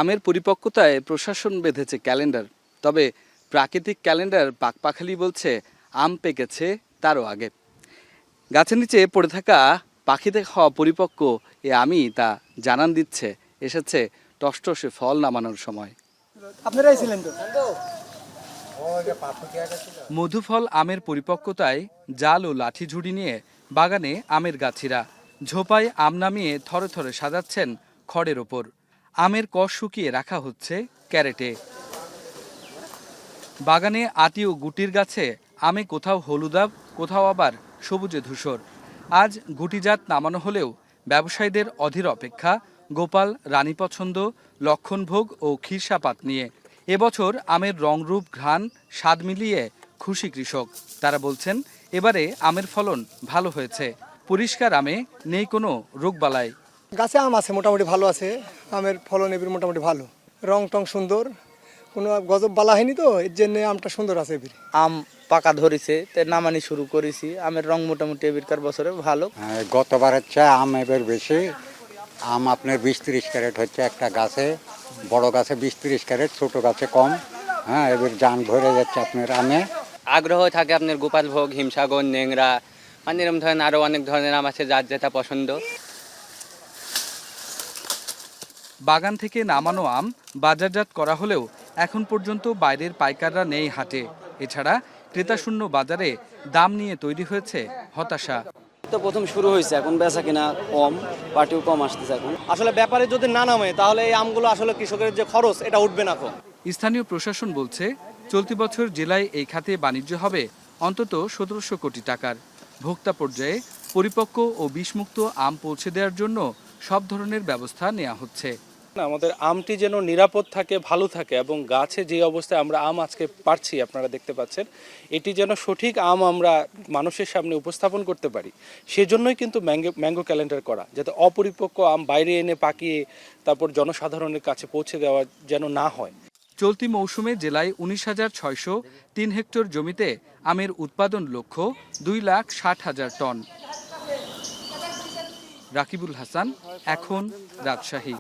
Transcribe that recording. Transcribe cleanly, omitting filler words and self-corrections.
আমের পরিপক্কতায় প্রশাসন বেঁধেছে ক্যালেন্ডার, তবে প্রাকৃতিক ক্যালেন্ডার পাকপাখালি বলছে আম পেকেছে তারও আগে। গাছের নিচে পড়ে থাকা পাখিতে খাওয়া পরিপক্ক এ আমই তা জানান দিচ্ছে এসেছে টসটসে ফল নামানোর সময়। আপনারাই ছিলেন তো। মধুফল আমের পরিপক্কতায় জাল ও লাঠি ঝুড়ি নিয়ে বাগানে আমের গাছিরা ঝোপায় আম নামিয়ে থরে থরে সাজাচ্ছেন খড়ের ওপর। আমের কষ শুকিয়ে রাখা হচ্ছে ক্যারেটে। বাগানে আটি ও গুটির গাছে আমে কোথাও হলুদাভ, কোথাও আবার সবুজে ধূসর। আজ গুটিজাত নামানো হলেও ব্যবসায়ীদের অধীর অপেক্ষা গোপাল, রানী পছন্দ, লক্ষণভোগ ও ক্ষীরসাপাত নিয়ে। এবছর আমের রংরূপ, ঘ্রাণ, স্বাদ মিলিয়ে খুশি কৃষক। তারা বলছেন এবারে আমের ফলন ভালো হয়েছে। পরিষ্কার আমে নেই কোনো রোগবালাই। গাছে আম আছে, মোটামুটি ভালো আছে। আমের ফলন এবার মোটামুটি ভালো, রং টং সুন্দর, কোনো গজব বালা হয়নি তো, এর জন্য আমটা সুন্দর আছে এবার। আম পাকা ধরেছে, তাই নামানি শুরু করেছি। আমের রং মোটামুটি এবারকার বছরে ভালো। গতবারের চেয়ে আম এবার বেশি। আম আপনার 20-30 ক্যারেট হচ্ছে একটা গাছে, বড় গাছে 20-30 ক্যারেট, ছোট গাছে কম। হ্যাঁ, এবার জান ভরে যাচ্ছে আপনার আমে। আগ্রহ থাকে আপনার গোপালভোগ, হিমসাগর, নেংরা, মানে এরকম ধরনের আরও অনেক ধরনের আম আছে যার যেটা পছন্দ। বাগান থেকে নামানো আম বাজারজাত করা হলেও এখন পর্যন্ত বাইরের পাইকাররা নেই হাটে। এছাড়া ক্রেতাশূন্য বাজারে দাম নিয়ে তৈরি হয়েছে হতাশা। তো প্রথম শুরু হয়েছে, এখন বেচা কিনা কম, পার্টিও কম আসতেছে। এখন আসলে ব্যাপারে যদি না নামে তাহলে এই আমগুলো আসলে কৃষকের যে খরচ এটা উঠবে না। স্থানীয় প্রশাসন বলছে চলতি বছর জেলায় এই খাতে বাণিজ্য হবে অন্তত 1700 কোটি টাকার। ভোক্তা পর্যায়ে পরিপক্ক ও বিষমুক্ত আম পৌঁছে দেওয়ার জন্য সব ধরনের ব্যবস্থা নেওয়া হচ্ছে। আমাদের আমটি যেন নিরাপদ থাকে, ভালো থাকে এবং গাছে যে অবস্থায় আমরা আম আজকে পাচ্ছি, আপনারা দেখতে পাচ্ছেন, এটি যেন সঠিক আম আমরা মানুষের সামনে উপস্থাপন করতে পারি। সেজন্যই কিন্তু ম্যাঙ্গো ক্যালেন্ডার করা, যাতে অপরিপক্ক আম বাইরে এনে পাকিয়ে তারপর জনসাধারণের কাছে পৌঁছে দেওয়া যেন না হয়। চলতি মৌসুমে জেলায় 19,603 হেক্টর জমিতে আমের উৎপাদন লক্ষ্য 2,60,000 টন। রাকিবুল হাসান, এখন, রাজশাহী।